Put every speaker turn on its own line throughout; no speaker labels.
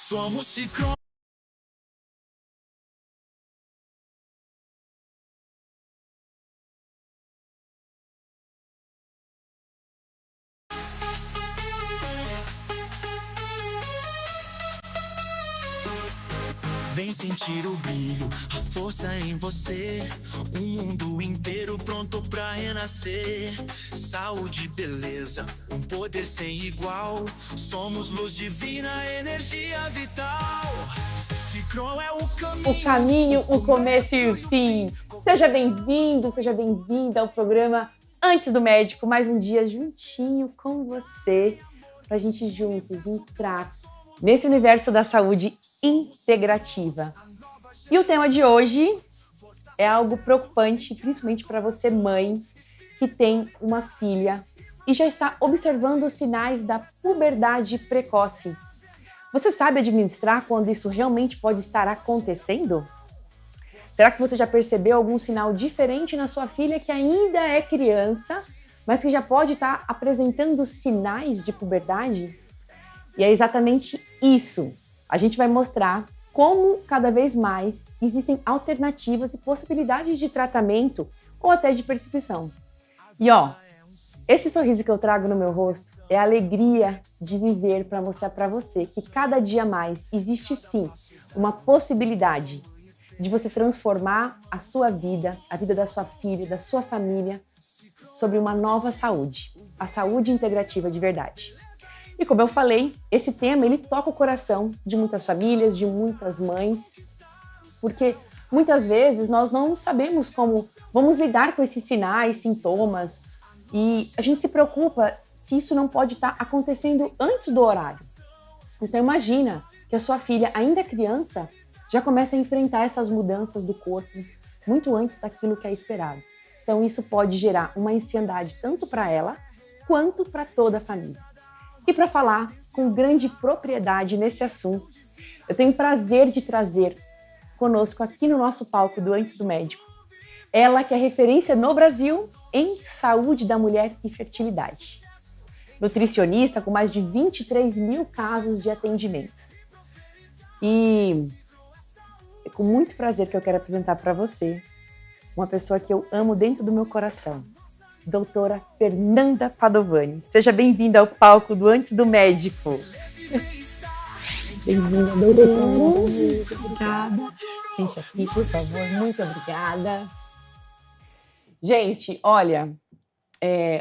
Somos Cicron. Vem sentir o brilho, a força em você. O mundo inteiro pronto pra renascer. Saúde, beleza, um poder sem igual. Somos luz divina, energia vital. Cicron é o caminho.
O caminho, o começo e o fim. Seja bem-vindo, seja bem-vinda ao programa Antes do Médico. Mais um dia juntinho com você, pra gente juntos entrar nesse universo da saúde integrativa. E o tema de hoje é algo preocupante, principalmente para você, mãe, que tem uma filha e já está observando os sinais da puberdade precoce. Você sabe administrar quando isso realmente pode estar acontecendo? Será que você já percebeu algum sinal diferente na sua filha que ainda é criança, mas que já pode estar apresentando sinais de puberdade? E é exatamente isso. A gente vai mostrar como cada vez mais existem alternativas e possibilidades de tratamento ou até de percepção. E esse sorriso que eu trago no meu rosto é a alegria de viver para mostrar para você que cada dia mais existe sim uma possibilidade de você transformar a sua vida, a vida da sua filha, da sua família, sobre uma nova saúde, a saúde integrativa de verdade. E como eu falei, esse tema ele toca o coração de muitas famílias, de muitas mães, porque muitas vezes nós não sabemos como vamos lidar com esses sinais, sintomas, e a gente se preocupa se isso não pode estar acontecendo antes do horário. Então imagina que a sua filha, ainda criança, já começa a enfrentar essas mudanças do corpo muito antes daquilo que é esperado. Então isso pode gerar uma ansiedade tanto para ela quanto para toda a família. E para falar com grande propriedade nesse assunto, eu tenho o prazer de trazer conosco aqui no nosso palco do Antes do Médico, ela que é referência no Brasil em saúde da mulher e fertilidade. Nutricionista com mais de 23 mil casos de atendimentos. E é com muito prazer que eu quero apresentar para você uma pessoa que eu amo dentro do meu coração. Doutora Fernanda Padovani. Seja bem-vinda ao palco do Antes do Médico. Bem-vinda, doutora. Muito obrigada. Sente aqui, por favor. Muito obrigada. Gente, olha,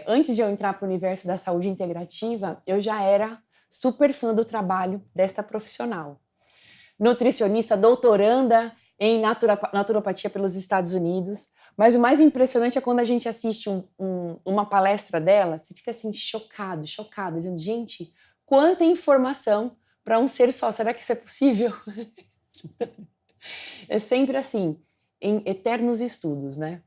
antes de eu entrar para o universo da saúde integrativa, eu já era super fã do trabalho desta profissional. Nutricionista, doutoranda em naturopatia pelos Estados Unidos. Mas o mais impressionante é quando a gente assiste uma palestra dela, você fica assim, chocado, dizendo, gente, quanta informação para um ser só, será que isso é possível? É sempre assim, em eternos estudos, né?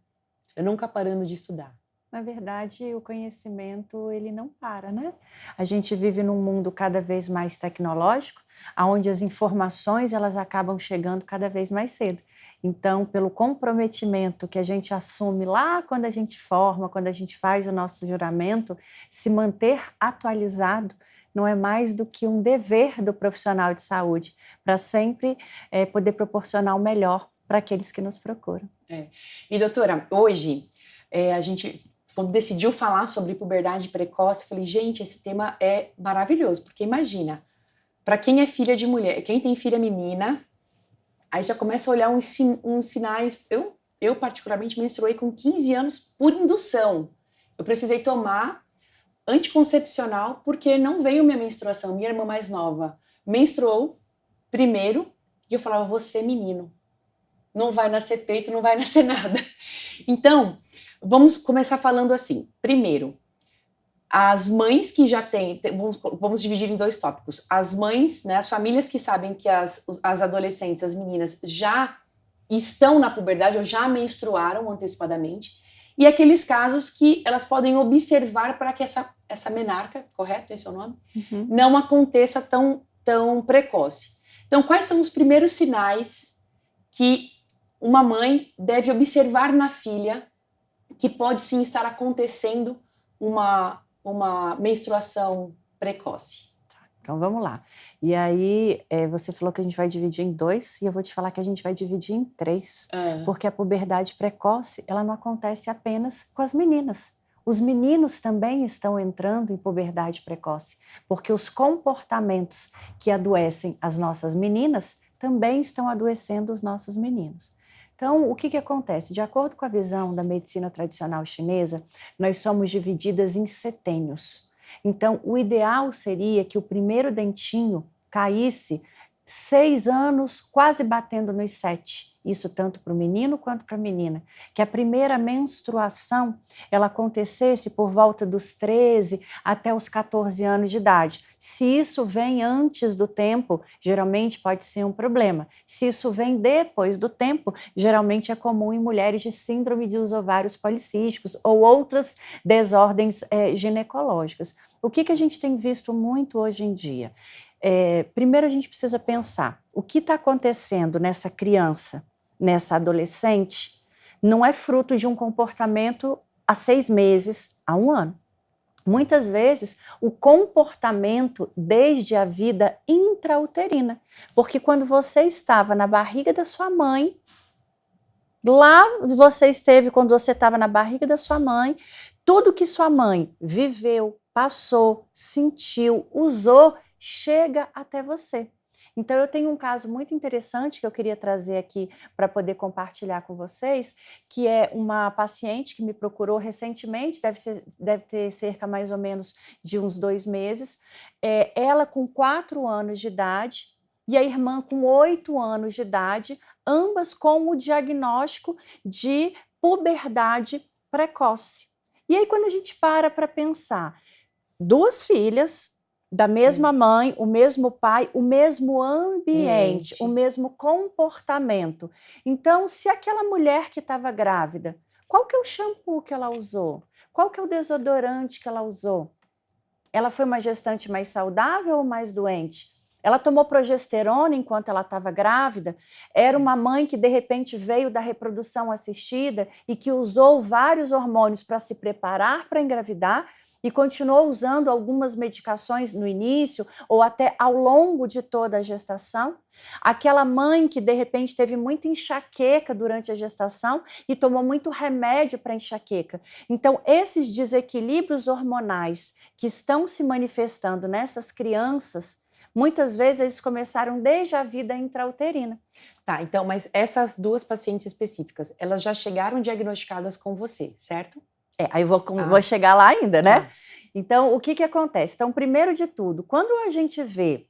Eu nunca parando de estudar.
Na verdade, o conhecimento, ele não para, né? A gente vive num mundo cada vez mais tecnológico, onde as informações elas acabam chegando cada vez mais cedo. Então, pelo comprometimento que a gente assume lá quando a gente forma, quando a gente faz o nosso juramento, se manter atualizado não é mais do que um dever do profissional de saúde, para sempre poder proporcionar o melhor para aqueles que nos procuram.
E doutora, hoje a gente... Quando decidiu falar sobre puberdade precoce, eu falei, gente, esse tema é maravilhoso, porque imagina, para quem é filha de mulher, quem tem filha menina, aí já começa a olhar uns sinais. Eu particularmente menstruei com 15 anos por indução. Eu precisei tomar anticoncepcional porque não veio minha menstruação. Minha irmã mais nova menstruou primeiro e eu falava, você menino, não vai nascer peito, não vai nascer nada. Então, vamos começar falando assim. Primeiro, as mães que já têm... Vamos dividir em dois tópicos. As mães, né, as famílias que sabem que as adolescentes, as meninas, já estão na puberdade ou já menstruaram antecipadamente. E aqueles casos que elas podem observar para que essa menarca, correto? Esse é o nome?
Uhum.
Não aconteça tão precoce. Então, quais são os primeiros sinais que uma mãe deve observar na filha que pode sim estar acontecendo uma menstruação precoce?
Então, vamos lá. E aí, você falou que a gente vai dividir em 2, e eu vou te falar que a gente vai dividir em 3, porque a puberdade precoce, ela não acontece apenas com as meninas. Os meninos também estão entrando em puberdade precoce, porque os comportamentos que adoecem as nossas meninas também estão adoecendo os nossos meninos. Então, o que acontece? De acordo com a visão da medicina tradicional chinesa, nós somos divididas em setênios. Então, o ideal seria que o primeiro dentinho caísse 6 anos, quase batendo nos 7. Isso tanto para o menino quanto para a menina. Que a primeira menstruação, ela acontecesse por volta dos 13 até os 14 anos de idade. Se isso vem antes do tempo, geralmente pode ser um problema. Se isso vem depois do tempo, geralmente é comum em mulheres de síndrome dos ovários policísticos ou outras desordens ginecológicas. O que a gente tem visto muito hoje em dia? Primeiro a gente precisa pensar, o que está acontecendo nessa criança, nessa adolescente, não é fruto de um comportamento há 6 meses, há 1 ano. Muitas vezes, o comportamento desde a vida intrauterina, porque quando você estava na barriga da sua mãe, lá você esteve quando você estava na barriga da sua mãe, tudo que sua mãe viveu, passou, sentiu, usou, chega até você. Então, eu tenho um caso muito interessante que eu queria trazer aqui para poder compartilhar com vocês, que é uma paciente que me procurou recentemente, deve ter cerca mais ou menos de uns 2 meses, ela com 4 anos de idade e a irmã com 8 anos de idade, ambas com o diagnóstico de puberdade precoce. E aí, quando a gente para pensar, 2 filhas, da mesma mãe, o mesmo pai, o mesmo ambiente, o mesmo comportamento. Então, se aquela mulher que estava grávida, qual que é o shampoo que ela usou? Qual que é o desodorante que ela usou? Ela foi uma gestante mais saudável ou mais doente? Ela tomou progesterona enquanto ela estava grávida? Era uma mãe que de repente veio da reprodução assistida e que usou vários hormônios para se preparar para engravidar e continuou usando algumas medicações no início ou até ao longo de toda a gestação? Aquela mãe que de repente teve muita enxaqueca durante a gestação e tomou muito remédio para enxaqueca. Então, esses desequilíbrios hormonais que estão se manifestando nessas crianças, muitas vezes eles começaram desde a vida intrauterina.
Tá, então, mas essas 2 pacientes específicas, elas já chegaram diagnosticadas com você, certo?
Aí eu vou chegar lá ainda, né? Então, o que acontece? Então, primeiro de tudo, quando a gente vê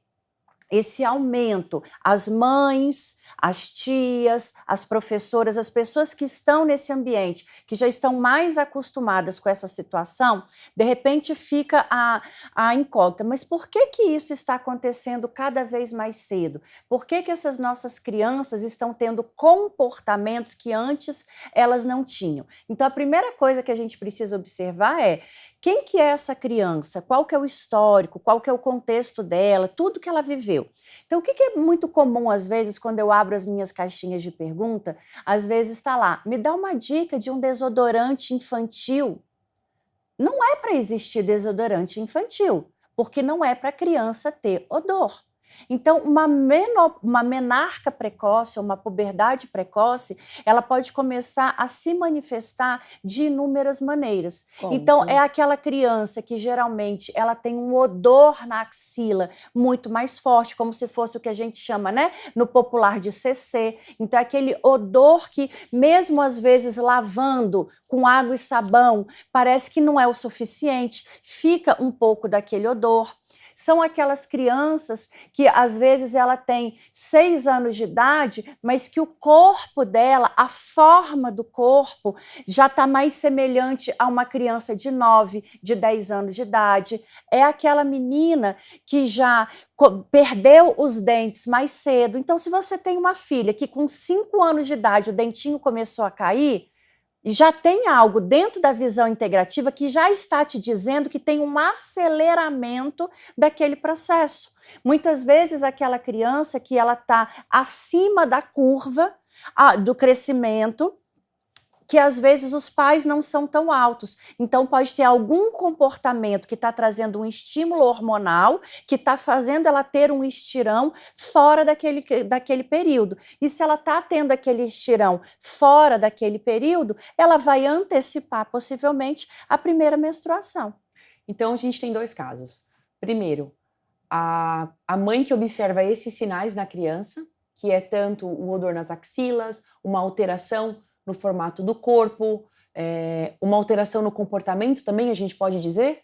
esse aumento, as mães, as tias, as professoras, as pessoas que estão nesse ambiente, que já estão mais acostumadas com essa situação, de repente fica a incógnita, mas por que isso está acontecendo cada vez mais cedo? Por que essas nossas crianças estão tendo comportamentos que antes elas não tinham? Então, a primeira coisa que a gente precisa observar é quem que é essa criança, qual que é o histórico, qual que é o contexto dela, tudo que ela viveu. Então, o que é muito comum, às vezes, quando eu abro as minhas caixinhas de pergunta, às vezes está lá, me dá uma dica de um desodorante infantil. Não é para existir desodorante infantil, porque não é para a criança ter odor. Então, uma menarca precoce, uma puberdade precoce, ela pode começar a se manifestar de inúmeras maneiras. Então, é aquela criança que geralmente ela tem um odor na axila muito mais forte, como se fosse o que a gente chama, né, no popular de CC. Então, é aquele odor que, mesmo às vezes lavando com água e sabão, parece que não é o suficiente, fica um pouco daquele odor. São aquelas crianças que às vezes ela tem 6 anos de idade, mas que o corpo dela, a forma do corpo, já está mais semelhante a uma criança de 9, de 10 anos de idade. É aquela menina que já perdeu os dentes mais cedo. Então, se você tem uma filha que com 5 anos de idade o dentinho começou a cair, já tem algo dentro da visão integrativa que já está te dizendo que tem um aceleramento daquele processo. Muitas vezes aquela criança que ela está acima da curva do crescimento, que às vezes os pais não são tão altos. Então pode ter algum comportamento que está trazendo um estímulo hormonal, que está fazendo ela ter um estirão fora daquele período. E se ela está tendo aquele estirão fora daquele período, ela vai antecipar possivelmente a primeira menstruação.
Então a gente tem dois casos. Primeiro, a mãe que observa esses sinais na criança, que é tanto o odor nas axilas, uma alteração no formato do corpo, uma alteração no comportamento também, a gente pode dizer?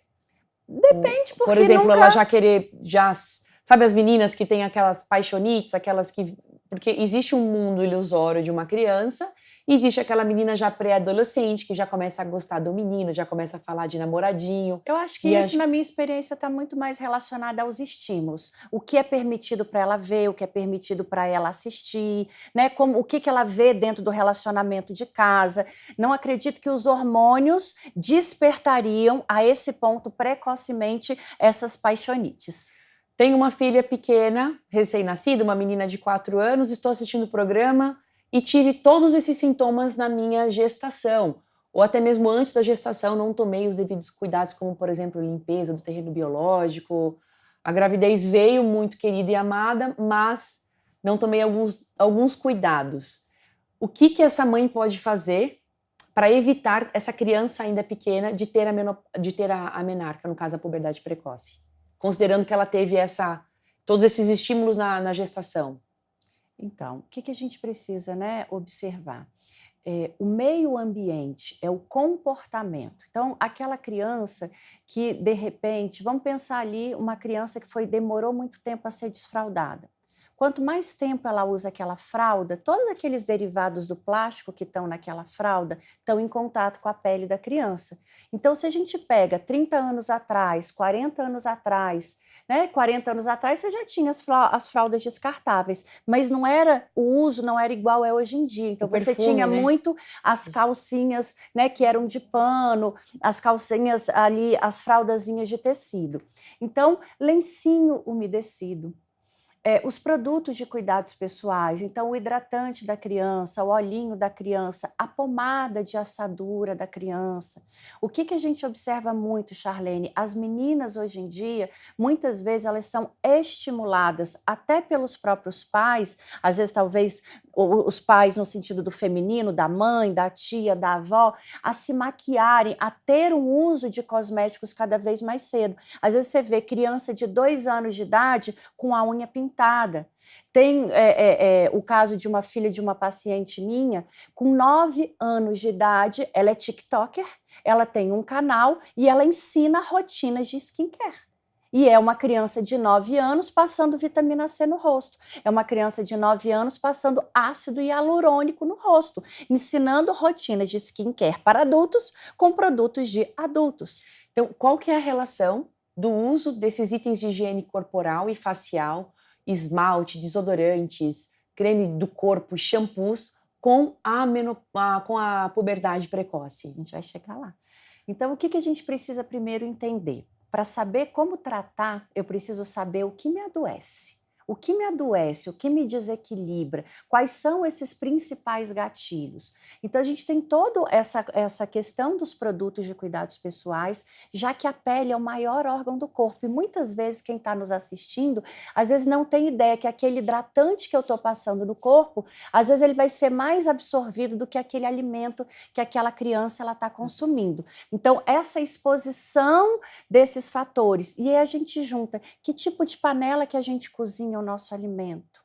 Depende, porque
por exemplo,
nunca...
ela sabe as meninas que têm aquelas paixonites, porque existe um mundo ilusório de uma criança, e existe aquela menina já pré-adolescente que já começa a gostar do menino, já começa a falar de namoradinho.
Eu acho que isso, na minha experiência, está muito mais relacionado aos estímulos. O que é permitido para ela ver, o que é permitido para ela assistir, né? O que ela vê dentro do relacionamento de casa. Não acredito que os hormônios despertariam a esse ponto precocemente essas paixonites.
Tenho uma filha pequena, recém-nascida, uma menina de 4 anos, estou assistindo o programa e tive todos esses sintomas na minha gestação, ou até mesmo antes da gestação não tomei os devidos cuidados, como, por exemplo, limpeza do terreno biológico. A gravidez veio muito querida e amada, mas não tomei alguns cuidados. O que essa mãe pode fazer para evitar essa criança ainda pequena de ter a menarca, no caso a puberdade precoce, considerando que ela teve todos esses estímulos na gestação?
Então, o que a gente precisa, né, observar? O meio ambiente, é o comportamento. Então, aquela criança que, de repente, vamos pensar ali, uma criança que demorou muito tempo a ser desfraldada. Quanto mais tempo ela usa aquela fralda, todos aqueles derivados do plástico que estão naquela fralda estão em contato com a pele da criança. Então, se a gente pega 30 anos atrás, 40 anos atrás, né, 40 anos atrás você já tinha as fraldas descartáveis, mas o uso não era igual é hoje em dia. Então, você tinha muito as calcinhas, né, que eram de pano, as calcinhas ali, as fraldazinhas de tecido. Então, lencinho umedecido. Os produtos de cuidados pessoais, então o hidratante da criança, o olhinho da criança, a pomada de assadura da criança. O que a gente observa muito, Charlene? As meninas hoje em dia, muitas vezes elas são estimuladas até pelos próprios pais, às vezes talvez os pais no sentido do feminino, da mãe, da tia, da avó, a se maquiarem, a ter um uso de cosméticos cada vez mais cedo. Às vezes você vê criança de 2 anos de idade com a unha pintada. Tem o caso de uma filha de uma paciente minha, com 9 anos de idade, ela é TikToker, ela tem um canal e ela ensina rotinas de skincare. E é uma criança de 9 anos passando vitamina C no rosto. É uma criança de 9 anos passando ácido hialurônico no rosto, ensinando rotinas de skincare para adultos com produtos de adultos.
Então, qual que é a relação do uso desses itens de higiene corporal e facial, esmalte, desodorantes, creme do corpo, shampoos, com a puberdade precoce?
A gente vai chegar lá. Então, o que a gente precisa primeiro entender? Para saber como tratar, eu preciso saber o que me adoece. O que me adoece, o que me desequilibra, quais são esses principais gatilhos. Então, a gente tem toda essa questão dos produtos de cuidados pessoais, já que a pele é o maior órgão do corpo. E muitas vezes quem está nos assistindo, às vezes não tem ideia que aquele hidratante que eu estou passando no corpo, às vezes ele vai ser mais absorvido do que aquele alimento que aquela criança está consumindo. Então, essa exposição desses fatores. E aí a gente junta que tipo de panela que a gente cozinha o nosso alimento.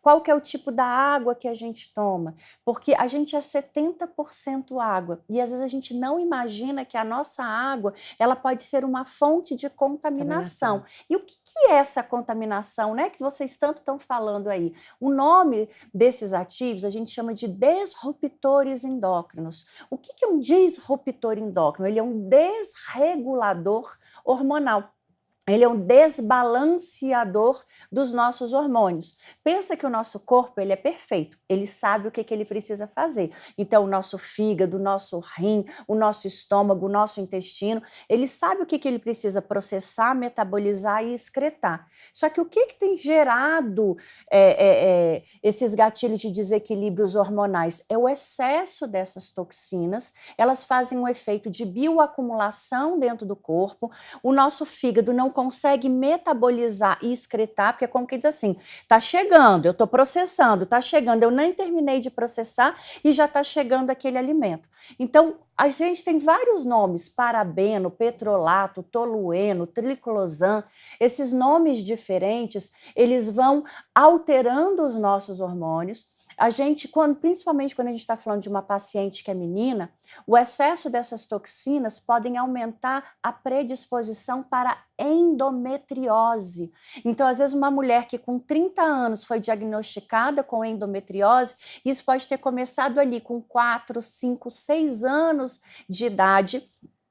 Qual que é o tipo da água que a gente toma? Porque a gente é 70% água e às vezes a gente não imagina que a nossa água ela pode ser uma fonte de contaminação. E o que é essa contaminação, né, que vocês tanto estão falando aí? O nome desses ativos a gente chama de disruptores endócrinos. O que é um disruptor endócrino? Ele é um desregulador hormonal. Ele é um desbalanceador dos nossos hormônios. Pensa que o nosso corpo ele é perfeito, ele sabe o que ele precisa fazer. Então, o nosso fígado, o nosso rim, o nosso estômago, o nosso intestino, ele sabe o que ele precisa processar, metabolizar e excretar. Só que o que tem gerado esses gatilhos de desequilíbrios hormonais? É o excesso dessas toxinas, elas fazem um efeito de bioacumulação dentro do corpo, o nosso fígado não consegue metabolizar e excretar, porque é como que diz assim, tá chegando, eu tô processando, tá chegando, eu nem terminei de processar e já tá chegando aquele alimento. Então, a gente tem vários nomes, parabeno, petrolato, tolueno, triclosan, esses nomes diferentes, eles vão alterando os nossos hormônios. A gente, principalmente quando a gente está falando de uma paciente que é menina, o excesso dessas toxinas podem aumentar a predisposição para endometriose. Então, às vezes, uma mulher que com 30 anos foi diagnosticada com endometriose, isso pode ter começado ali com 4, 5, 6 anos de idade,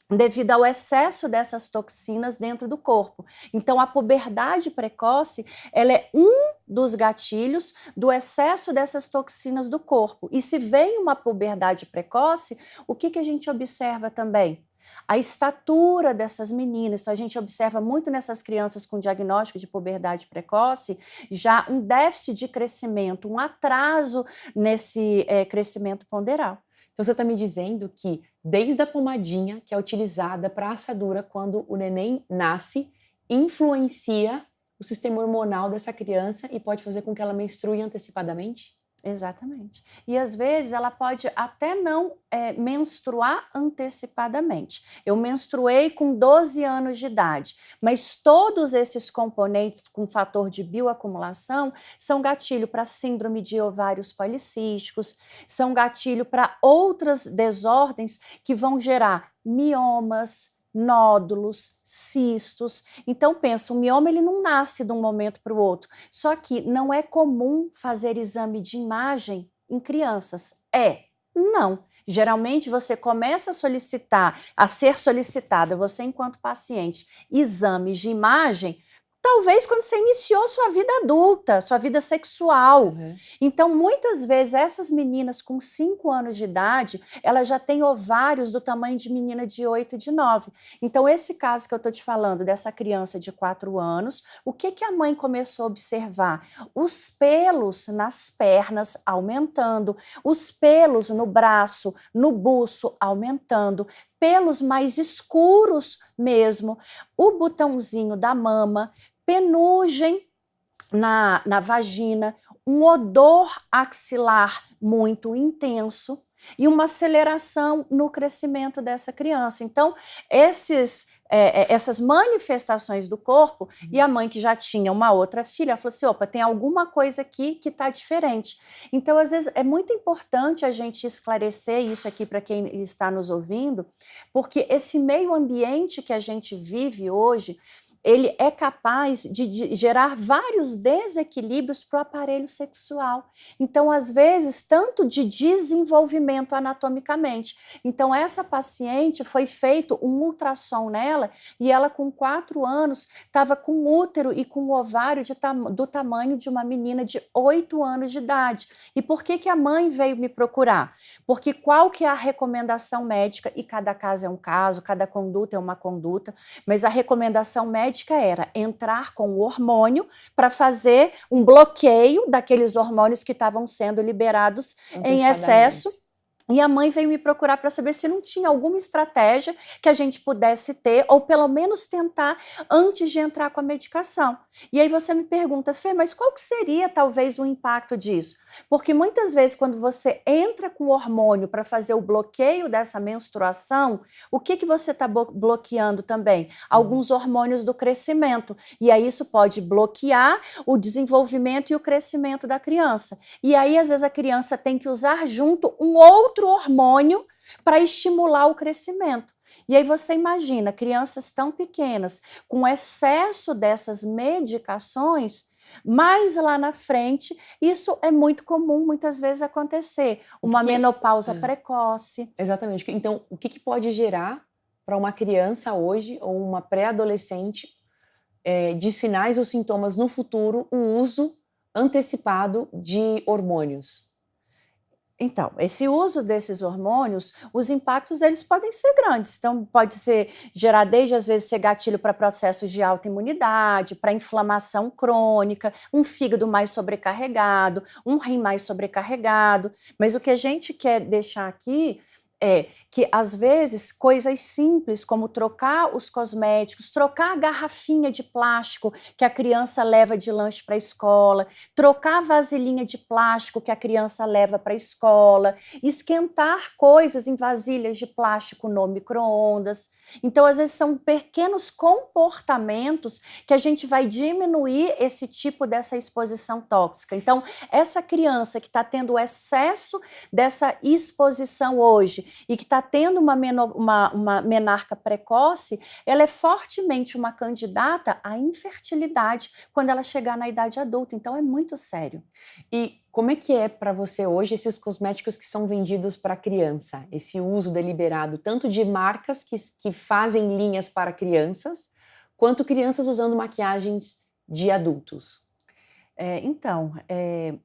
devido ao excesso dessas toxinas dentro do corpo. Então, a puberdade precoce, ela é um dos gatilhos do excesso dessas toxinas do corpo. E se vem uma puberdade precoce, o que a gente observa também? A estatura dessas meninas, então a gente observa muito nessas crianças com diagnóstico de puberdade precoce, já um déficit de crescimento, um atraso nesse crescimento ponderal.
Então você está me dizendo que desde a pomadinha que é utilizada para assadura quando o neném nasce, influencia o sistema hormonal dessa criança e pode fazer com que ela menstrue antecipadamente?
Exatamente. E às vezes ela pode até não menstruar antecipadamente. Eu menstruei com 12 anos de idade, mas todos esses componentes com fator de bioacumulação são gatilho para síndrome de ovários policísticos, são gatilho para outras desordens que vão gerar miomas, nódulos, cistos. Então pensa, o mioma ele não nasce de um momento para o outro, só que não é comum fazer exame de imagem em crianças. Não. Geralmente você começa a ser solicitada, você enquanto paciente, exames de imagem, talvez quando você iniciou sua vida adulta, sua vida sexual. Uhum. Então, muitas vezes, essas meninas com 5 anos de idade, elas já têm ovários do tamanho de menina de 8 e de 9. Então, esse caso que eu estou te falando, dessa criança de 4 anos, o que a mãe começou a observar? Os pelos nas pernas aumentando, os pelos no braço, no buço aumentando, pelos mais escuros mesmo, o botãozinho da mama, penugem na vagina, um odor axilar muito intenso e uma aceleração no crescimento dessa criança. Então, essas manifestações do corpo, e a mãe que já tinha uma outra filha, falou assim, opa, tem alguma coisa aqui que está diferente. Então, às vezes, é muito importante a gente esclarecer isso aqui para quem está nos ouvindo, porque esse meio ambiente que a gente vive hoje, ele é capaz de gerar vários desequilíbrios para o aparelho sexual. Então, às vezes, tanto de desenvolvimento anatomicamente. Então, essa paciente foi feito um ultrassom nela e ela, com 4 anos, estava com útero e com ovário do tamanho de uma menina de 8 anos de idade. E por que a mãe veio me procurar? Porque qual que é a recomendação médica? E cada caso é um caso, cada conduta é uma conduta, mas a recomendação médica era entrar com o hormônio para fazer um bloqueio daqueles hormônios que estavam sendo liberados em excesso. E a mãe veio me procurar para saber se não tinha alguma estratégia que a gente pudesse ter, ou pelo menos tentar antes de entrar com a medicação. E aí você me pergunta, Fê, mas qual que seria talvez o impacto disso? Porque muitas vezes quando você entra com o hormônio para fazer o bloqueio dessa menstruação, o que você está bloqueando também? Alguns hormônios do crescimento. E aí isso pode bloquear o desenvolvimento e o crescimento da criança. E aí às vezes a criança tem que usar junto um outro hormônio para estimular o crescimento. E aí você imagina, crianças tão pequenas, com excesso dessas medicações, mais lá na frente, isso é muito comum muitas vezes acontecer, uma menopausa precoce.
Exatamente. Então, o que pode gerar para uma criança hoje, ou uma pré-adolescente, de sinais ou sintomas no futuro o uso antecipado de hormônios?
Então, esse uso desses hormônios, os impactos eles podem ser grandes. Então, pode ser gerar desde às vezes ser gatilho para processos de autoimunidade, para inflamação crônica, um fígado mais sobrecarregado, um rim mais sobrecarregado. Mas o que a gente quer deixar aqui é que, às vezes, coisas simples como trocar os cosméticos, trocar a garrafinha de plástico que a criança leva de lanche para a escola, trocar a vasilhinha de plástico que a criança leva para a escola, esquentar coisas em vasilhas de plástico no micro-ondas. Então, às vezes, são pequenos comportamentos que a gente vai diminuir esse tipo dessa exposição tóxica. Então, essa criança que está tendo excesso dessa exposição hoje e que está tendo uma menarca precoce, ela é fortemente uma candidata à infertilidade quando ela chegar na idade adulta. Então, é muito sério.
E como é que é para você hoje esses cosméticos que são vendidos para criança? Esse uso deliberado, tanto de marcas que fazem linhas para crianças, quanto crianças usando maquiagens de adultos?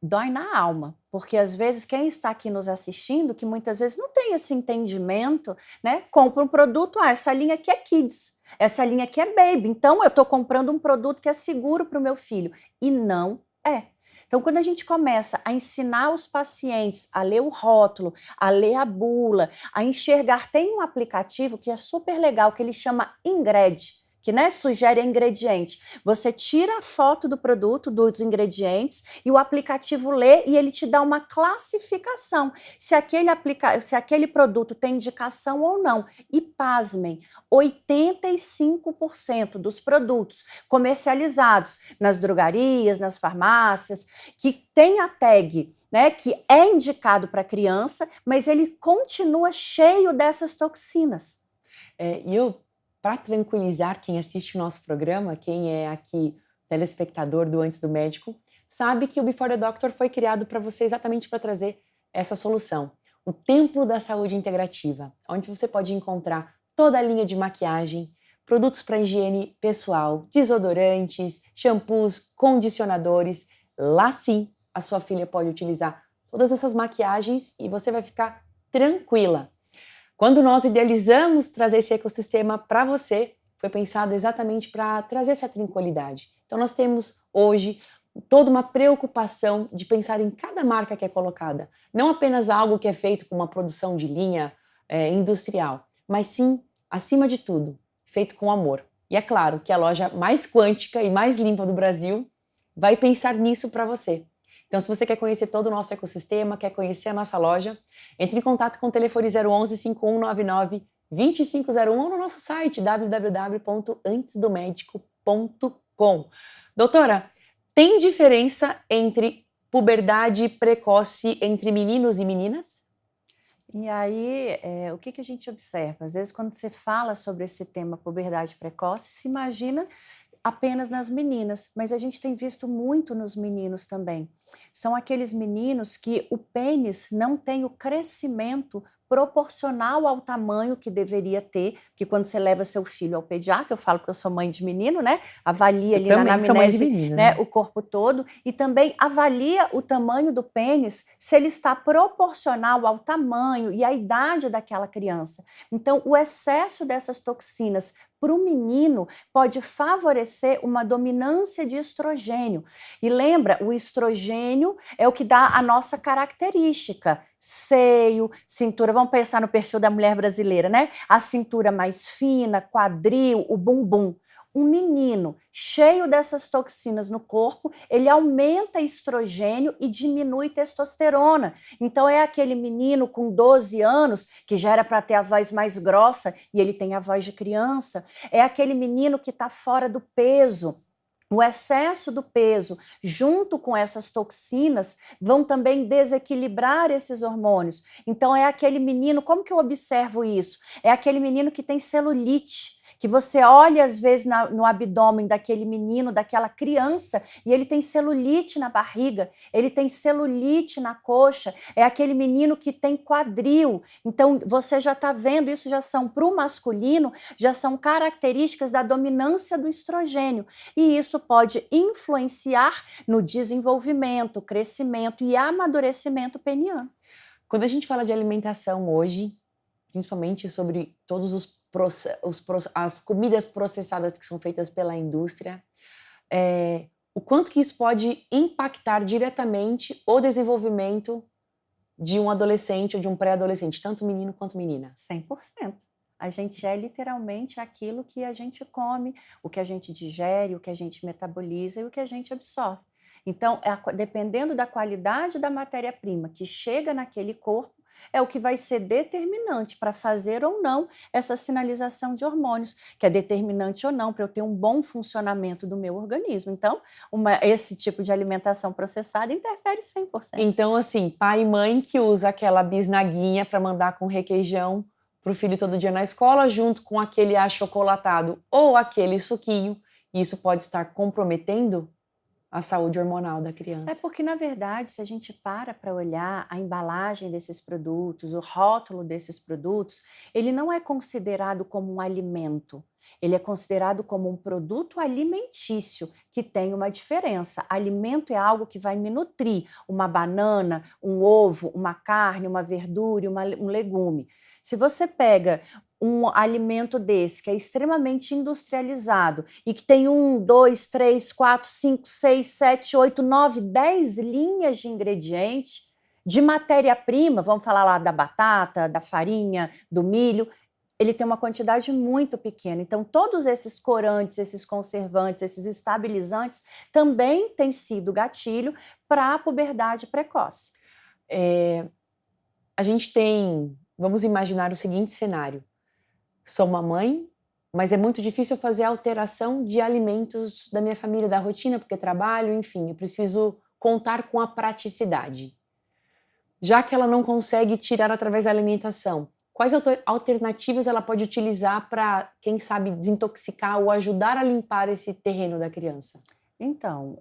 Dói na alma, porque às vezes quem está aqui nos assistindo, que muitas vezes não tem esse entendimento, né, compra um produto, essa linha aqui é kids, essa linha aqui é baby, então eu estou comprando um produto que é seguro para o meu filho, e não é. Então, quando a gente começa a ensinar os pacientes a ler o rótulo, a ler a bula, a enxergar, tem um aplicativo que é super legal, que ele chama Ingred, que, né, sugere ingrediente. Você tira a foto do produto, dos ingredientes, e o aplicativo lê e ele te dá uma classificação, se aquele produto tem indicação ou não. E pasmem, 85% dos produtos comercializados nas drogarias, nas farmácias, que tem a tag, né, que é indicado para criança, mas ele continua cheio dessas toxinas.
Para tranquilizar quem assiste o nosso programa, quem é aqui telespectador do Antes do Médico, sabe que o Before the Doctor foi criado para você exatamente para trazer essa solução. O Templo da Saúde Integrativa, onde você pode encontrar toda a linha de maquiagem, produtos para higiene pessoal, desodorantes, shampoos, condicionadores. Lá sim, a sua filha pode utilizar todas essas maquiagens e você vai ficar tranquila. Quando nós idealizamos trazer esse ecossistema para você, foi pensado exatamente para trazer essa tranquilidade. Então nós temos hoje toda uma preocupação de pensar em cada marca que é colocada. Não apenas algo que é feito com uma produção de linha industrial, mas sim, acima de tudo, feito com amor. E é claro que a loja mais quântica e mais limpa do Brasil vai pensar nisso para você. Então, se você quer conhecer todo o nosso ecossistema, quer conhecer a nossa loja, entre em contato com o telefone 011 5199 2501 ou no nosso site www.antesdomedico.com. Doutora, tem diferença entre puberdade precoce entre meninos e meninas?
E aí, o que a gente observa? Às vezes, quando você fala sobre esse tema puberdade precoce, se imagina apenas nas meninas, mas a gente tem visto muito nos meninos também. São aqueles meninos que o pênis não tem o crescimento proporcional ao tamanho que deveria ter, porque quando você leva seu filho ao pediatra, eu falo que eu sou mãe de menino, né? Avalia ali na anamnese,
menino,
né, o corpo todo, e também avalia o tamanho do pênis, se ele está proporcional ao tamanho e à idade daquela criança. Então, o excesso dessas toxinas para o menino pode favorecer uma dominância de estrogênio. E lembra, o estrogênio é o que dá a nossa característica. Seio, cintura, vamos pensar no perfil da mulher brasileira, né? A cintura mais fina, quadril, o bumbum. Um menino cheio dessas toxinas no corpo, ele aumenta estrogênio e diminui testosterona. Então é aquele menino com 12 anos, que já era para ter a voz mais grossa e ele tem a voz de criança. É aquele menino que está fora do peso. O excesso do peso, junto com essas toxinas, vão também desequilibrar esses hormônios. Então é aquele menino, como que eu observo isso? É aquele menino que tem celulite, que você olha às vezes no abdômen daquele menino, daquela criança, e ele tem celulite na barriga, ele tem celulite na coxa, é aquele menino que tem quadril. Então você já está vendo, isso já são para o masculino, já são características da dominância do estrogênio, e isso pode influenciar no desenvolvimento, crescimento e amadurecimento peniano.
Quando a gente fala de alimentação hoje, principalmente sobre todos as comidas processadas que são feitas pela indústria, o quanto que isso pode impactar diretamente o desenvolvimento de um adolescente ou de um pré-adolescente, tanto menino quanto menina?
100%. A gente é literalmente aquilo que a gente come, o que a gente digere, o que a gente metaboliza e o que a gente absorve. Então, dependendo da qualidade da matéria-prima que chega naquele corpo, é o que vai ser determinante para fazer ou não essa sinalização de hormônios, que é determinante ou não para eu ter um bom funcionamento do meu organismo. Então, esse tipo de alimentação processada interfere 100%.
Então, assim, pai e mãe que usa aquela bisnaguinha para mandar com requeijão para o filho todo dia na escola, junto com aquele achocolatado ou aquele suquinho, isso pode estar comprometendo a saúde hormonal da criança.
É porque, na verdade, se a gente para olhar a embalagem desses produtos, o rótulo desses produtos, ele não é considerado como um alimento. Ele é considerado como um produto alimentício, que tem uma diferença. Alimento é algo que vai me nutrir. Uma banana, um ovo, uma carne, uma verdura, um legume. Se você pega um alimento desse, que é extremamente industrializado e que tem 1, 2, 3, 4, 5, 6, 7, 8, 9, 10 linhas de ingredientes, de matéria-prima, vamos falar lá da batata, da farinha, do milho, ele tem uma quantidade muito pequena. Então, todos esses corantes, esses conservantes, esses estabilizantes também têm sido gatilho para a puberdade precoce.
A gente tem, vamos imaginar o seguinte cenário. Sou uma mãe, mas é muito difícil fazer a alteração de alimentos da minha família, da rotina, porque trabalho, enfim, eu preciso contar com a praticidade. Já que ela não consegue tirar através da alimentação, quais alternativas ela pode utilizar para, quem sabe, desintoxicar ou ajudar a limpar esse terreno da criança?
Então,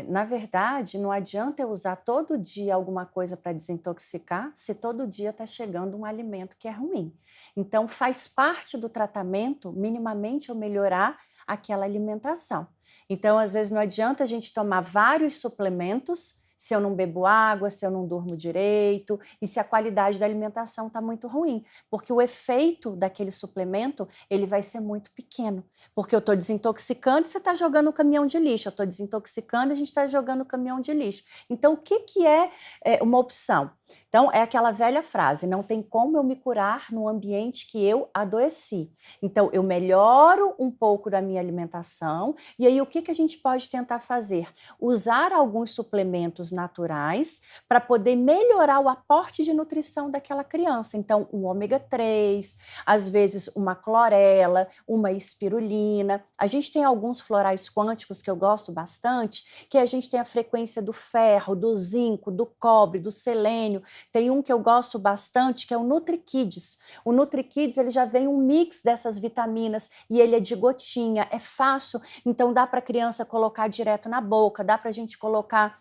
na verdade, não adianta eu usar todo dia alguma coisa para desintoxicar se todo dia está chegando um alimento que é ruim. Então, faz parte do tratamento, minimamente, eu melhorar aquela alimentação. Então, às vezes, não adianta a gente tomar vários suplementos se eu não bebo água, se eu não durmo direito e se a qualidade da alimentação está muito ruim, porque o efeito daquele suplemento ele vai ser muito pequeno, porque eu estou desintoxicando e você está jogando no caminhão de lixo, eu estou desintoxicando e a gente está jogando no caminhão de lixo. Então, o que é uma opção? Então, é aquela velha frase, não tem como eu me curar no ambiente que eu adoeci. Então, eu melhoro um pouco da minha alimentação e aí o que a gente pode tentar fazer? Usar alguns suplementos naturais para poder melhorar o aporte de nutrição daquela criança. Então, um ômega 3, às vezes uma clorela, uma espirulina. A gente tem alguns florais quânticos que eu gosto bastante, que a gente tem a frequência do ferro, do zinco, do cobre, do selênio. Tem um que eu gosto bastante, que é o NutriKids. O NutriKids, ele já vem um mix dessas vitaminas e ele é de gotinha, é fácil, então dá para a criança colocar direto na boca, dá para a gente colocar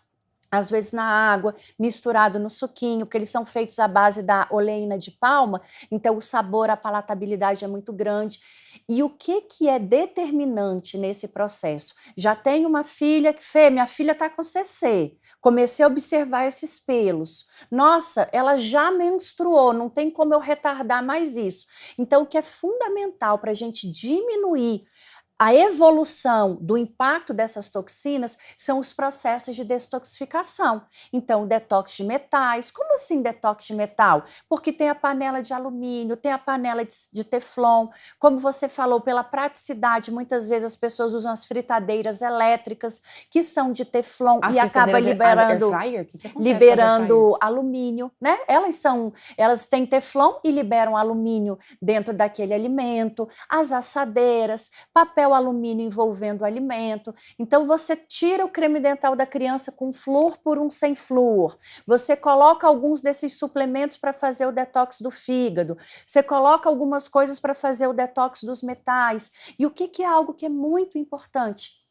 às vezes na água, misturado no suquinho, porque eles são feitos à base da oleína de palma, então o sabor, a palatabilidade é muito grande. E o que é determinante nesse processo? Já tenho uma filha que, Fê, minha filha está com CC, comecei a observar esses pelos. Nossa, ela já menstruou, não tem como eu retardar mais isso. Então, o que é fundamental para a gente diminuir a evolução do impacto dessas toxinas são os processos de detoxificação. Então, detox de metais. Como assim detox de metal? Porque tem a panela de alumínio, tem a panela de teflon. Como você falou, pela praticidade, muitas vezes as pessoas usam as fritadeiras elétricas, que são de teflon e acaba liberando alumínio, né? Elas têm teflon e liberam alumínio dentro daquele alimento. As assadeiras, papel o alumínio envolvendo o alimento. Então, você tira o creme dental da criança com flúor por um sem flúor. Você coloca alguns desses suplementos para fazer o detox do fígado. Você coloca algumas coisas para fazer o detox dos metais. E o que é algo que é muito importante?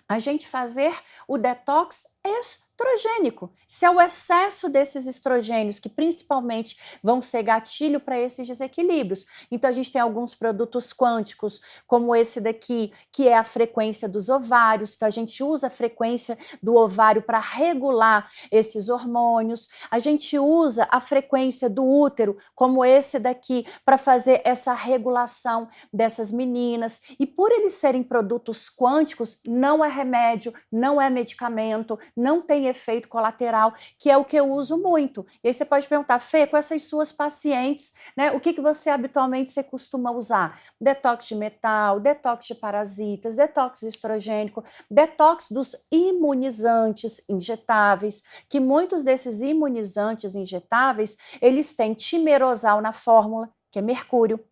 A gente fazer o detox estrogênico. Se é o excesso desses estrogênios que principalmente vão ser gatilho para esses desequilíbrios. Então a gente tem alguns produtos quânticos, como esse daqui, que é a frequência dos ovários. Então a gente usa a frequência do ovário para regular esses hormônios. A gente usa a frequência do útero, como esse daqui, para fazer essa regulação dessas meninas. E por eles serem produtos quânticos, não é remédio, não é medicamento, não tem efeito colateral, que é o que eu uso muito. E aí você pode perguntar, Fê, com essas suas pacientes, né, o que você habitualmente você costuma usar? Detox de metal, detox de parasitas, detox estrogênico, detox dos imunizantes injetáveis, que muitos desses imunizantes injetáveis, eles têm timerosal na fórmula, que é mercúrio,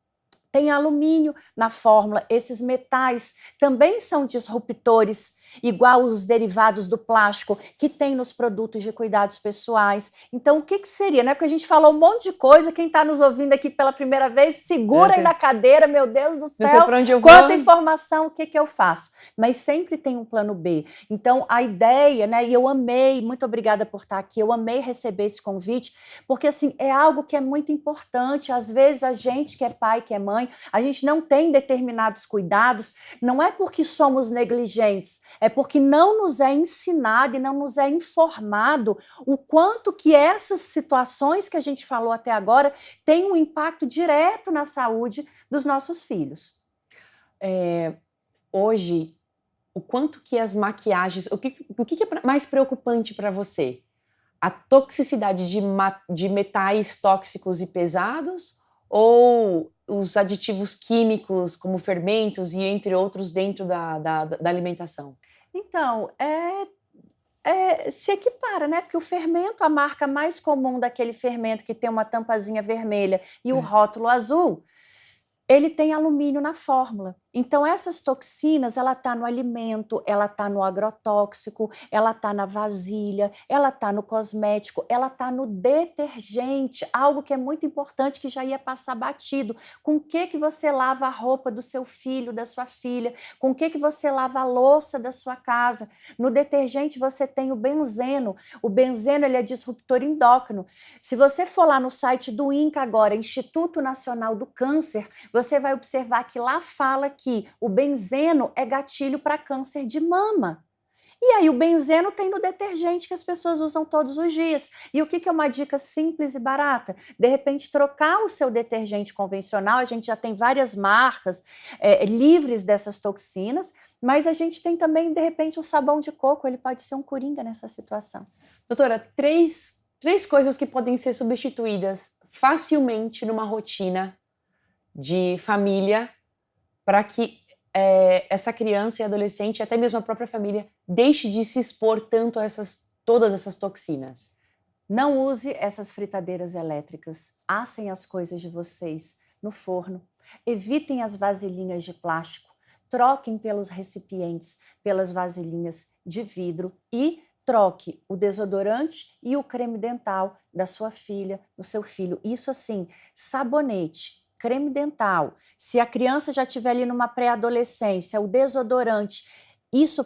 tem alumínio na fórmula, esses metais também são disruptores, igual os derivados do plástico que tem nos produtos de cuidados pessoais. Então, o que seria, né? Porque a gente falou um monte de coisa, quem está nos ouvindo aqui pela primeira vez, segura aí na cadeira, meu Deus do céu, quanta informação, o que eu faço? Mas sempre tem um plano B. Então, a ideia, né, e eu amei, muito obrigada por estar aqui, eu amei receber esse convite, porque assim, é algo que é muito importante, às vezes a gente que é pai, que é mãe, a gente não tem determinados cuidados, não é porque somos negligentes, é porque não nos é ensinado e não nos é informado o quanto que essas situações que a gente falou até agora têm um impacto direto na saúde dos nossos filhos.
Hoje, o quanto que as maquiagens... O que é mais preocupante para você? A toxicidade de metais tóxicos e pesados ou os aditivos químicos, como fermentos e entre outros, dentro da alimentação?
Então, se equipara, né? Porque o fermento, a marca mais comum daquele fermento que tem uma tampazinha vermelha e o rótulo azul, ele tem alumínio na fórmula. Então, essas toxinas, ela está no alimento, ela está no agrotóxico, ela está na vasilha, ela está no cosmético, ela está no detergente, algo que é muito importante que já ia passar batido. Com o que você lava a roupa do seu filho, da sua filha? Com o que você lava a louça da sua casa? No detergente você tem o benzeno. O benzeno, ele é disruptor endócrino. Se você for lá no site do INCA agora, Instituto Nacional do Câncer, você vai observar que lá fala que o benzeno é gatilho para câncer de mama. E aí o benzeno tem no detergente que as pessoas usam todos os dias. E o que é uma dica simples e barata? De repente trocar o seu detergente convencional, a gente já tem várias marcas livres dessas toxinas, mas a gente tem também, de repente, o sabão de coco, ele pode ser um coringa nessa situação.
Doutora, três coisas que podem ser substituídas facilmente numa rotina de família para que essa criança e adolescente, até mesmo a própria família, deixe de se expor tanto a todas essas toxinas.
Não use essas fritadeiras elétricas. Assem as coisas de vocês no forno. Evitem as vasilhinhas de plástico. Troquem pelos recipientes, pelas vasilhinhas de vidro e troque o desodorante e o creme dental da sua filha, do seu filho. Isso assim, sabonete, creme dental, se a criança já estiver ali numa pré-adolescência, o desodorante, isso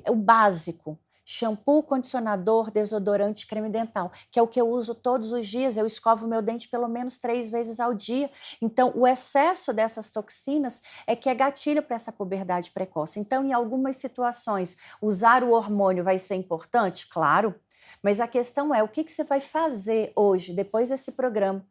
é o básico. Shampoo, condicionador, desodorante, creme dental, que é o que eu uso todos os dias. Eu escovo meu dente pelo menos 3 vezes ao dia. Então, o excesso dessas toxinas é que é gatilho para essa puberdade precoce. Então, em algumas situações, usar o hormônio vai ser importante? Claro. Mas a questão é, o que você vai fazer hoje, depois desse programa,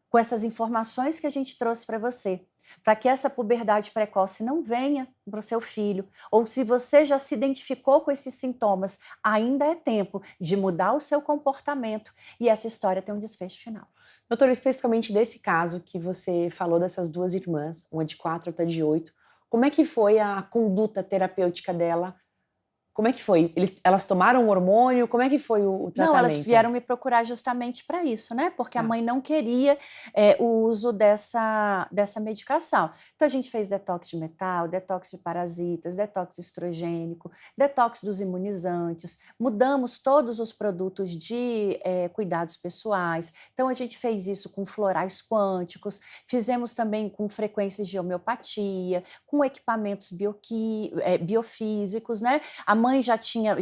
com essas informações que a gente trouxe para você, para que essa puberdade precoce não venha para o seu filho, ou se você já se identificou com esses sintomas, ainda é tempo de mudar o seu comportamento e essa história tem um desfecho final.
Doutora, especificamente desse caso que você falou dessas 2 irmãs, uma de 4, outra de 8, como é que foi a conduta terapêutica dela? Como é que foi? Elas tomaram o hormônio? Como é que foi o tratamento?
Não, elas vieram me procurar justamente para isso, né? Porque a mãe não queria o uso dessa medicação. Então, a gente fez detox de metal, detox de parasitas, detox estrogênico, detox dos imunizantes, mudamos todos os produtos de cuidados pessoais. Então, a gente fez isso com florais quânticos, fizemos também com frequências de homeopatia, com equipamentos biofísicos, né? A mãe já tinha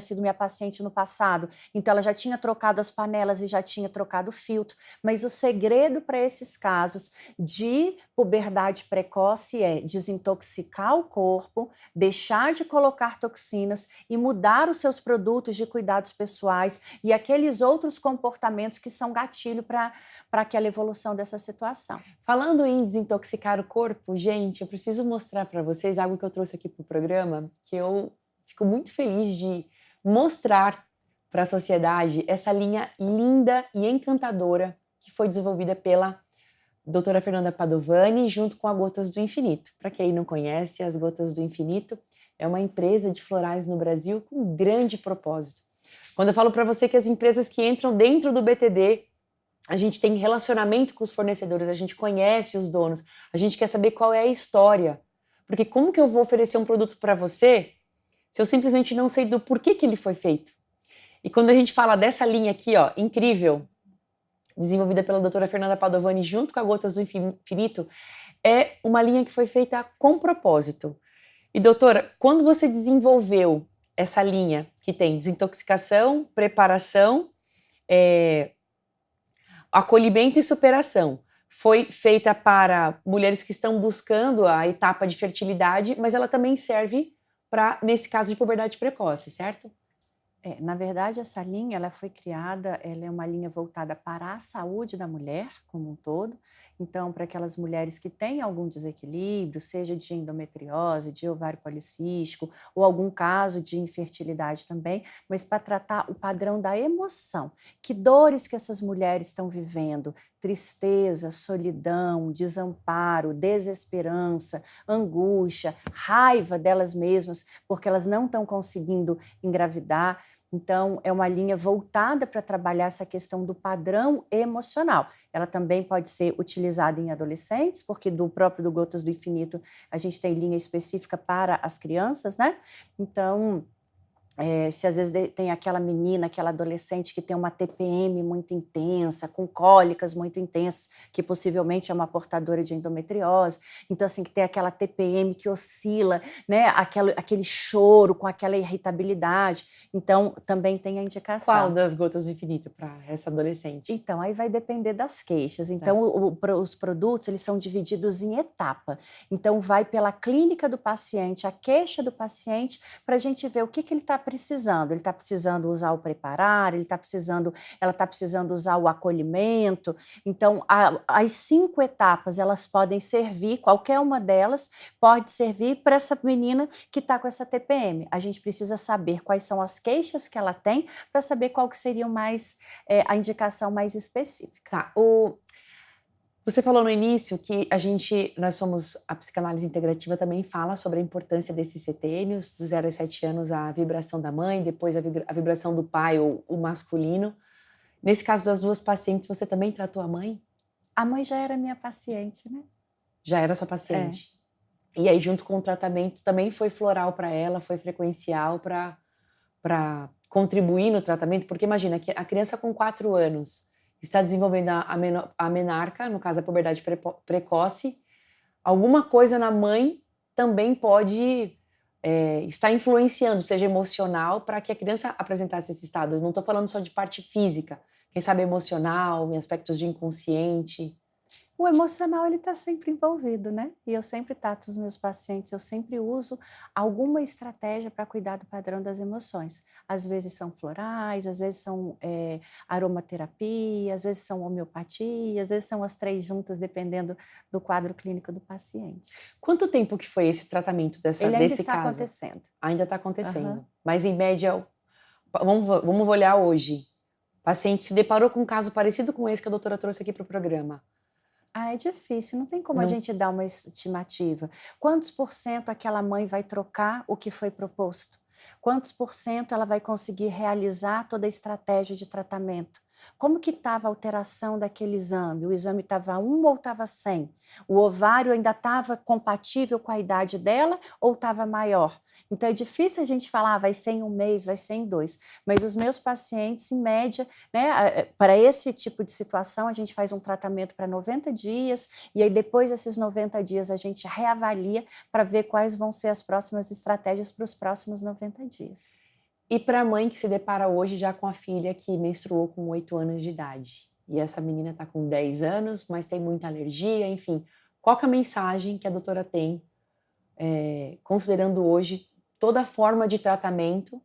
sido minha paciente no passado, então ela já tinha trocado as panelas e já tinha trocado o filtro, mas o segredo para esses casos de puberdade precoce é desintoxicar o corpo, deixar de colocar toxinas e mudar os seus produtos de cuidados pessoais e aqueles outros comportamentos que são gatilho para aquela evolução dessa situação.
Falando em desintoxicar o corpo, gente, eu preciso mostrar para vocês algo que eu trouxe aqui para o programa, que eu fico muito feliz de mostrar para a sociedade essa linha linda e encantadora que foi desenvolvida pela doutora Fernanda Padovani junto com a Gotas do Infinito. Para quem não conhece, as Gotas do Infinito é uma empresa de florais no Brasil com um grande propósito. Quando eu falo para você que as empresas que entram dentro do BTD, a gente tem relacionamento com os fornecedores, a gente conhece os donos, a gente quer saber qual é a história. Porque como que eu vou oferecer um produto para você se eu simplesmente não sei do porquê que ele foi feito? E quando a gente fala dessa linha aqui, ó, incrível, desenvolvida pela doutora Fernanda Padovani junto com a Gotas do Infinito, é uma linha que foi feita com propósito. E doutora, quando você desenvolveu essa linha que tem desintoxicação, preparação, acolhimento e superação, foi feita para mulheres que estão buscando a etapa de fertilidade, mas ela também serve para, nesse caso de puberdade precoce, certo?
Na verdade, essa linha ela foi criada, ela é uma linha voltada para a saúde da mulher como um todo. Então, para aquelas mulheres que têm algum desequilíbrio, seja de endometriose, de ovário policístico, ou algum caso de infertilidade também, mas para tratar o padrão da emoção. Que dores que essas mulheres estão vivendo? Tristeza, solidão, desamparo, desesperança, angústia, raiva delas mesmas, porque elas não estão conseguindo engravidar. Então, é uma linha voltada para trabalhar essa questão do padrão emocional. Ela também pode ser utilizada em adolescentes, porque do próprio do Gotas do Infinito a gente tem linha específica para as crianças, né? Então, se às vezes tem aquela menina, aquela adolescente que tem uma TPM muito intensa, com cólicas muito intensas, que possivelmente é uma portadora de endometriose, então assim, que tem aquela TPM que oscila, né, aquele choro com aquela irritabilidade, então também tem a indicação.
Qual das Gotas do Infinito para essa adolescente?
Então, aí vai depender das queixas. Então, os produtos, eles são divididos em etapa. Então, vai pela clínica do paciente, a queixa do paciente, para a gente ver o que ele está precisando. Ele está precisando usar o preparar, ela está precisando usar o acolhimento. Então, as 5 etapas, elas podem servir, qualquer uma delas pode servir para essa menina que está com essa TPM. A gente precisa saber quais são as queixas que ela tem para saber qual que seria a indicação mais específica.
Tá, você falou no início que a psicanálise integrativa também fala sobre a importância desses setênios, dos 0 a 7 anos, a vibração da mãe, depois a vibração do pai ou o masculino. Nesse caso das 2 pacientes, você também tratou a mãe?
A mãe já era minha paciente, né?
Já era sua paciente. E aí, junto com o tratamento, também foi floral para ela, foi frequencial para contribuir no tratamento, porque imagina que a criança com 4 anos está desenvolvendo a menarca, no caso a puberdade precoce, alguma coisa na mãe também pode estar influenciando, seja emocional, para que a criança apresentasse esse estado. Eu não estou falando só de parte física, quem sabe emocional, em aspectos de inconsciente.
O emocional, ele está sempre envolvido, né? E eu sempre trato os meus pacientes, eu sempre uso alguma estratégia para cuidar do padrão das emoções. Às vezes são florais, às vezes são aromaterapia, às vezes são homeopatia, às vezes são as 3 juntas, dependendo do quadro clínico do paciente.
Quanto tempo que foi esse tratamento desse caso?
Ele ainda está acontecendo.
Ainda está acontecendo. Mas em média, vamos olhar hoje. O paciente se deparou com um caso parecido com esse que a doutora trouxe aqui para o programa.
Ah, é difícil, não tem como a
Não.
gente dar uma estimativa. Quantos por cento aquela mãe vai trocar o que foi proposto? Quantos por cento ela vai conseguir realizar toda a estratégia de tratamento? Como que estava a alteração daquele exame? O exame estava 1 ou estava 100? O ovário ainda estava compatível com a idade dela ou estava maior? Então é difícil a gente falar, vai ser em 1 mês, vai ser em 2. Mas os meus pacientes, em média, né, para esse tipo de situação, a gente faz um tratamento para 90 dias e aí depois desses 90 dias a gente reavalia para ver quais vão ser as próximas estratégias para os próximos 90 dias.
E para a mãe que se depara hoje já com a filha que menstruou com 8 anos de idade, e essa menina está com 10 anos, mas tem muita alergia, enfim, qual que é a mensagem que a doutora tem, considerando hoje toda a forma de tratamento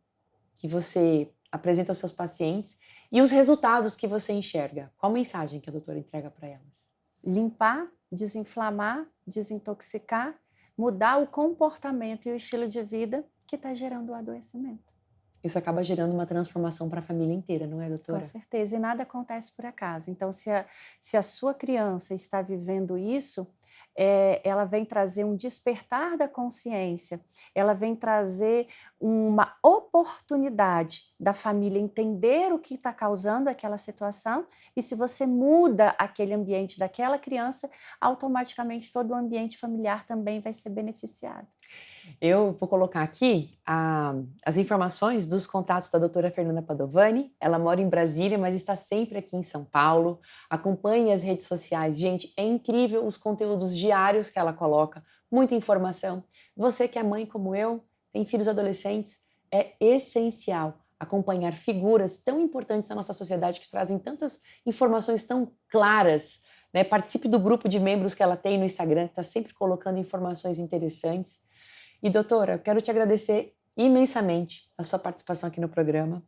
que você apresenta aos seus pacientes e os resultados que você enxerga? Qual mensagem que a doutora entrega para elas?
Limpar, desinflamar, desintoxicar, mudar o comportamento e o estilo de vida que está gerando o adoecimento.
Isso acaba gerando uma transformação para a família inteira, não é, doutora?
Com certeza, e nada acontece por acaso. Então, se a sua criança está vivendo isso, ela vem trazer um despertar da consciência, ela vem trazer uma oportunidade da família entender o que está causando aquela situação, e se você muda aquele ambiente daquela criança, automaticamente todo o ambiente familiar também vai ser beneficiado.
Eu vou colocar aqui as informações dos contatos da doutora Fernanda Padovani. Ela mora em Brasília, mas está sempre aqui em São Paulo. Acompanhe as redes sociais. Gente, é incrível os conteúdos diários que ela coloca. Muita informação. Você que é mãe como eu, tem filhos adolescentes, é essencial acompanhar figuras tão importantes na nossa sociedade que trazem tantas informações tão claras, né? Participe do grupo de membros que ela tem no Instagram, que está sempre colocando informações interessantes. E, doutora, eu quero te agradecer imensamente a sua participação aqui no programa.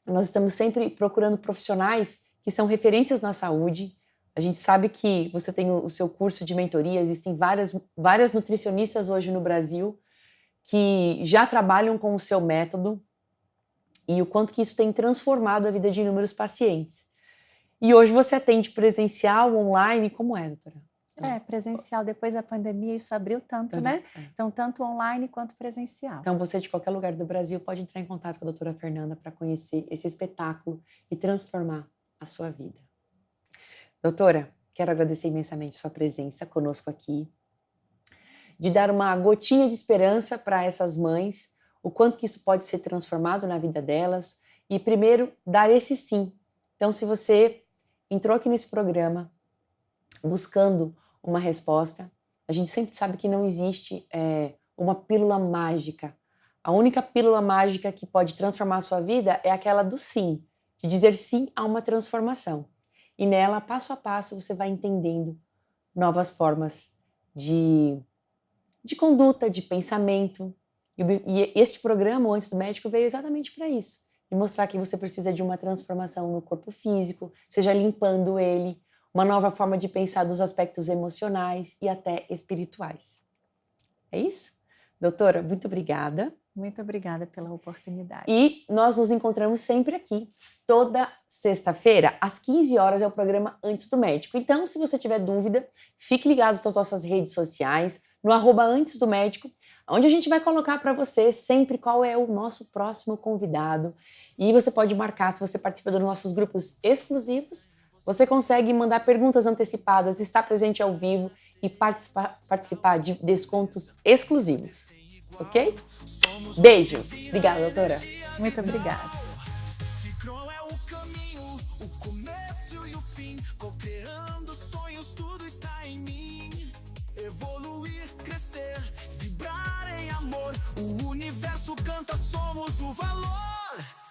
Nós estamos sempre procurando profissionais que são referências na saúde. A gente sabe que você tem o seu curso de mentoria, existem várias nutricionistas hoje no Brasil que já trabalham com o seu método e o quanto que isso tem transformado a vida de inúmeros pacientes. E hoje você atende presencial, online, como é, doutora?
Presencial, depois da pandemia isso abriu tanto, né? Então, tanto online quanto presencial.
Então, você de qualquer lugar do Brasil pode entrar em contato com a doutora Fernanda para conhecer esse espetáculo e transformar a sua vida. Doutora, quero agradecer imensamente a sua presença conosco aqui, de dar uma gotinha de esperança para essas mães, o quanto que isso pode ser transformado na vida delas e, primeiro, dar esse sim. Então, se você entrou aqui nesse programa buscando uma resposta, a gente sempre sabe que não existe uma pílula mágica. A única pílula mágica que pode transformar a sua vida é aquela do sim, de dizer sim a uma transformação. E nela, passo a passo, você vai entendendo novas formas de conduta, de pensamento. E este programa, o Antes do Médico, veio exatamente para isso. E mostrar que você precisa de uma transformação no corpo físico, seja limpando ele, uma nova forma de pensar dos aspectos emocionais e até espirituais. É isso? Doutora, muito obrigada.
Muito obrigada pela oportunidade.
E nós nos encontramos sempre aqui. Toda sexta-feira, às 15 horas, é o programa Antes do Médico. Então, se você tiver dúvida, fique ligado nas nossas redes sociais, no @AntesDoMédico, onde a gente vai colocar para você sempre qual é o nosso próximo convidado. E você pode marcar, se você participa dos nossos grupos exclusivos, você consegue mandar perguntas antecipadas, estar presente ao vivo e participar de descontos exclusivos. Ok? Beijo. Obrigada, doutora.
Muito obrigada.
Cicron é o caminho, o começo e o fim. Co-criando sonhos, tudo está em mim. Evoluir, crescer, vibrar em amor. O universo canta, somos o valor.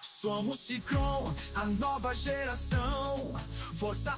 Somos Cicron, a nova geração. Força